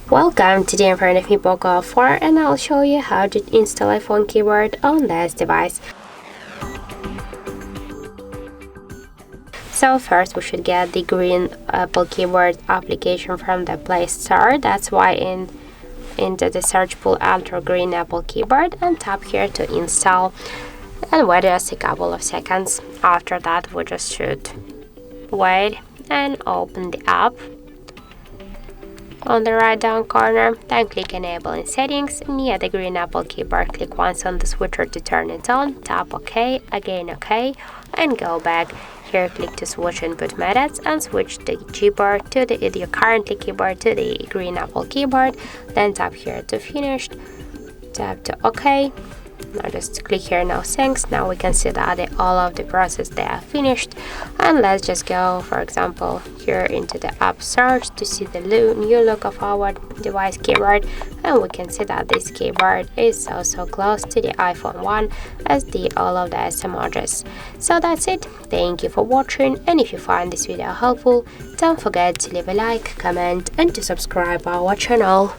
Welcome, today in front of me POCO F4 and I'll show you how to install iPhone keyboard on this device. So first we should get the green Apple keyboard application from the Play Store. That's why into the search pull enter green Apple keyboard and tap here to install and wait just a couple of seconds. After that we just should wait and open the app on the right down corner, then click enable in settings. Near the green Apple keyboard, click once on the switcher to turn it on, tap OK, again OK, and go back. Here click to switch input methods and switch the keyboard to your currently keyboard to the green Apple keyboard, then tap here to finish, tap to OK. Now just click here now thanks. Now we can see that all of the process they are finished, and let's just go for example here into the app search to see the new look of our device keyboard, and we can see that this keyboard is also close to the iPhone 1 as all of the emojis. So that's it. Thank you for watching, and if you find this video helpful, don't forget to leave a like, comment and to subscribe our channel.